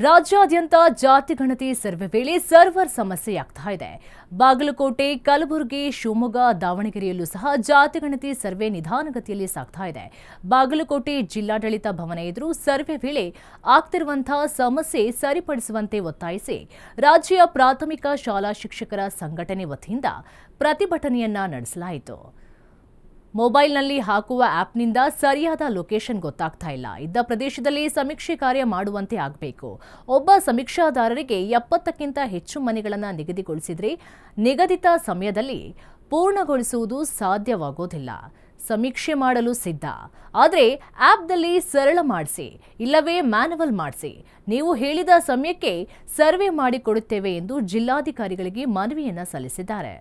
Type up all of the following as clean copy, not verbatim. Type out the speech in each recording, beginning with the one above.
ರಾಜ್ಯಾದ್ಯಂತ ಜಾತಿ ಗಣತಿ ಸರ್ವೆ ವೇಳೆ ಸರ್ವರ್ ಸಮಸ್ಯೆಯಾಗ್ತಾ ಇದೆ. ಬಾಗಲಕೋಟೆ, ಕಲಬುರಗಿ, ಶಿವಮೊಗ್ಗ, ದಾವಣಗೆರೆಯಲ್ಲೂ ಸಹ ಜಾತಿ ಗಣತಿ ಸರ್ವೆ ನಿಧಾನಗತಿಯಲ್ಲಿ ಸಾಗ್ತಾ ಇದೆ. ಬಾಗಲಕೋಟೆ ಜಿಲ್ಲಾಡಳಿತ ಭವನ ಎದುರು ಸರ್ವೆ ವೇಳೆ ಆಗ್ತಿರುವಂತಹ ಸಮಸ್ಯೆ ಸರಿಪಡಿಸುವಂತೆ ಒತ್ತಾಯಿಸಿ ರಾಜ್ಯ ಪ್ರಾಥಮಿಕ ಶಾಲಾ ಶಿಕ್ಷಕರ ಸಂಘಟನೆ ವತಿಯಿಂದ ಪ್ರತಿಭಟನೆಯನ್ನ ನಡೆಸಲಾಯಿತು. ಮೊಬೈಲ್ನಲ್ಲಿ ಹಾಕುವ ಆಪ್ನಿಂದ ಸರಿಯಾದ ಲೊಕೇಶನ್ ಗೊತ್ತಾಗ್ತಾ ಇಲ್ಲ. ಇದ್ದ ಪ್ರದೇಶದಲ್ಲಿ ಸಮೀಕ್ಷೆ ಕಾರ್ಯ ಮಾಡುವಂತೆ ಆಗಬೇಕು. ಒಬ್ಬ ಸಮೀಕ್ಷಾದಾರರಿಗೆ 70ಕ್ಕಿಂತ ಹೆಚ್ಚು ಮನೆಗಳನ್ನು ನಿಗದಿಗೊಳಿಸಿದರೆ ನಿಗದಿತ ಸಮಯದಲ್ಲಿ ಪೂರ್ಣಗೊಳಿಸುವುದು ಸಾಧ್ಯವಾಗೋದಿಲ್ಲ. ಸಮೀಕ್ಷೆ ಮಾಡಲು ಸಿದ್ಧ, ಆದರೆ ಆಪ್ನಲ್ಲಿ ಸರಳ ಮಾಡಿಸಿ, ಇಲ್ಲವೇ ಮ್ಯಾನುವಲ್ ಮಾಡಿಸಿ. ನೀವು ಹೇಳಿದ ಸಮಯಕ್ಕೆ ಸರ್ವೆ ಮಾಡಿಕೊಡುತ್ತೇವೆ ಎಂದು ಜಿಲ್ಲಾಧಿಕಾರಿಗಳಿಗೆ ಮನವಿಯನ್ನ ಸಲ್ಲಿಸಿದ್ದಾರೆ.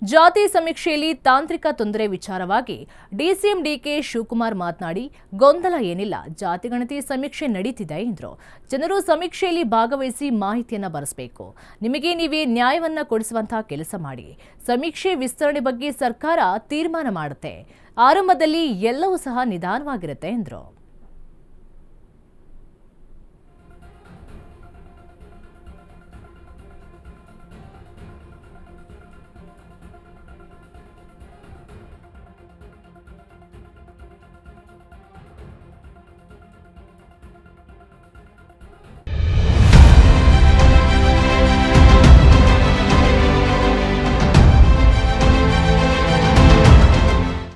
ಜಾತಿ ಸಮೀಕ್ಷೆಯಲ್ಲಿ ತಾಂತ್ರಿಕ ತೊಂದರೆ ವಿಚಾರವಾಗಿ ಡಿಸಿಎಂ ಡಿಕೆ ಶಿವಕುಮಾರ್ ಮಾತನಾಡಿ, ಗೊಂದಲ ಏನಿಲ್ಲ, ಜಾತಿ ಗಣತಿ ಸಮೀಕ್ಷೆ ನಡೀತಿದೆ ಎಂದರು. ಜನರು ಸಮೀಕ್ಷೆಯಲ್ಲಿ ಭಾಗವಹಿಸಿ ಮಾಹಿತಿಯನ್ನ ಬರೆಸಬೇಕು. ನಿಮಗೆ ನೀವೇ ನ್ಯಾಯವನ್ನ ಕೊಡಿಸುವಂತಹ ಕೆಲಸ ಮಾಡಿ. ಸಮೀಕ್ಷೆ ವಿಸ್ತರಣೆ ಬಗ್ಗೆ ಸರ್ಕಾರ ತೀರ್ಮಾನ ಮಾಡುತ್ತೆ. ಆರಂಭದಲ್ಲಿ ಎಲ್ಲವೂ ಸಹ ನಿಧಾನವಾಗಿರುತ್ತೆ ಎಂದರು.